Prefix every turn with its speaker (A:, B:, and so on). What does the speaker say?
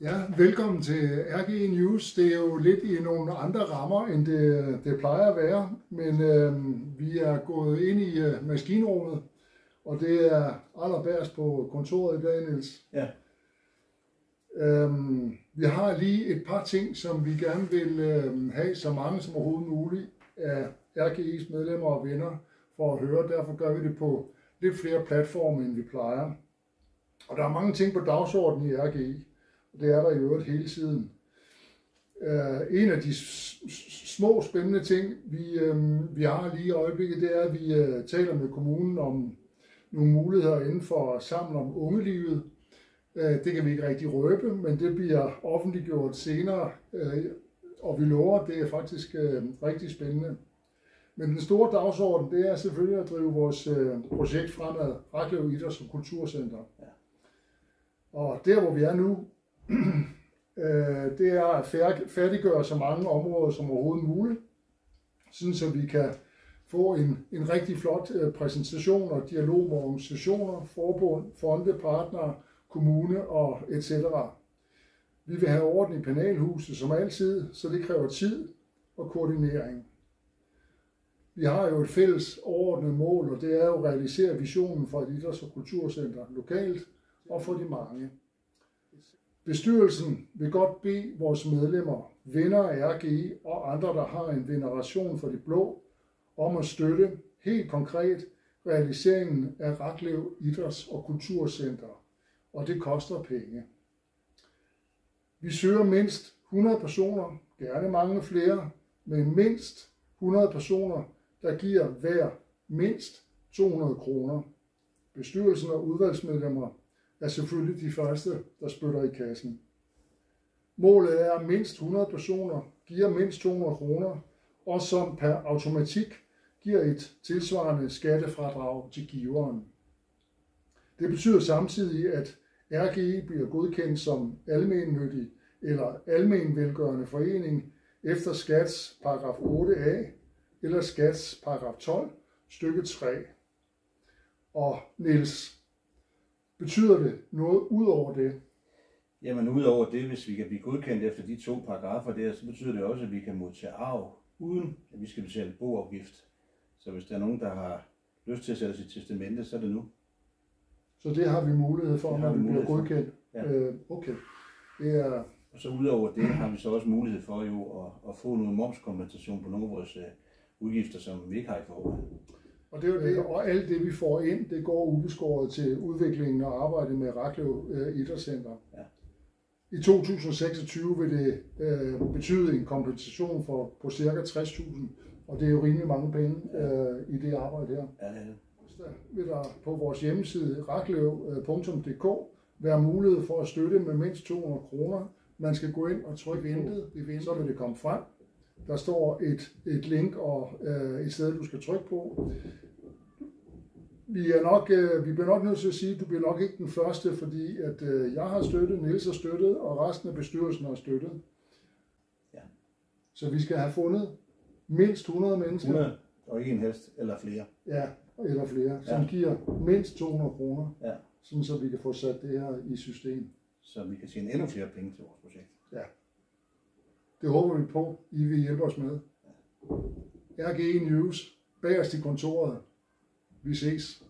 A: Ja, velkommen til RG News. Det er jo lidt i nogle andre rammer, end det plejer at være, men vi er gået ind i maskinrummet, og det er allerbærst på kontoret i dag, Niels.
B: Ja.
A: Vi har lige et par ting, som vi gerne vil have så mange som overhovedet muligt af RG's medlemmer og venner for at høre. Derfor gør vi det på lidt flere platforme, end vi plejer. Og der er mange ting på dagsordenen i RG. Det er der i øvrigt hele tiden. En af de små spændende ting, vi har lige i øjeblikket, det er, at vi taler med kommunen om nogle muligheder inden for Sammen om Ungelivet. Det kan vi ikke rigtig røbe, men det bliver offentliggjort senere, og vi lover, at det er faktisk rigtig spændende. Men den store dagsorden, det er selvfølgelig at drive vores projekt fremad, Raklev Idræts- og Kulturcenter. Ja. Og der, hvor vi er nu, det er at færdiggøre så mange områder som overhovedet muligt, sådan så vi kan få en rigtig flot præsentation og dialog med organisationer, forbund, fonde, partnere, kommune og etc. Vi vil have orden i panelhuset som altid, så det kræver tid og koordinering. Vi har jo et fælles overordnet mål, og det er jo at realisere visionen for et idræts- og kulturcenter lokalt og for de mange. Bestyrelsen vil godt bede vores medlemmer, venner af RGI og andre, der har en veneration for de blå, om at støtte helt konkret realiseringen af Raklev Idræts- og Kulturcenter, og det koster penge. Vi søger mindst 100 personer, gerne mange flere, men mindst 100 personer, der giver hver mindst 200 kroner. Bestyrelsen og udvalgsmedlemmer er selvfølgelig de første, der spytter i kassen. Målet er, at mindst 100 personer giver mindst 200 kroner, og som per automatik giver et tilsvarende skattefradrag til giveren. Det betyder samtidig, at RGI bliver godkendt som almennyttig eller almenvelgørende forening efter skats paragraf 8a eller skats paragraf 12 stykke 3. Og Niels, betyder det noget ud over det?
B: Jamen ud over det, hvis vi kan blive godkendt efter de 2 paragrafer der, så betyder det også, at vi kan modtage arv, uden at vi skal betale boafgift. Så hvis der er nogen, der har lyst til at sætte sit testamente, så er det nu.
A: Så det har vi mulighed for, når vi bliver godkendt?
B: Ja.
A: Okay. Det er...
B: Og så ud over det har vi så også mulighed for jo at få noget momskompensation på nogle af vores udgifter, som vi ikke har i forvejen.
A: Og det er jo det, og alt det vi får ind, det går ubeskåret til udviklingen og arbejdet med Raklev Idrætscenter.
B: Ja.
A: I 2026 vil det betyde en kompensation på ca. 60.000, og det er jo rimelig mange penge i det arbejde her.
B: Ja, det er det.
A: Så vil der på vores hjemmeside raklev.dk være mulighed for at støtte med mindst 200 kroner. Man skal gå ind og trykke ventet, så vil det komme frem. Der står et link og et sted, du skal trykke på. Vi bliver nok nødt til at sige, at du bliver nok ikke den første, fordi at jeg har støttet, Niels har støttet, og resten af bestyrelsen har støttet.
B: Ja.
A: Så vi skal have fundet mindst 100 mennesker.
B: 100 og en hest eller flere.
A: Ja, eller flere, som giver mindst 200 kroner,
B: ja.
A: Sådan så vi kan få sat det her i system.
B: Så vi kan tjene endnu flere penge til vores projekt.
A: Ja. Det håber vi på, I vil hjælpe os med. RG News, bagerst i kontoret. Vi ses.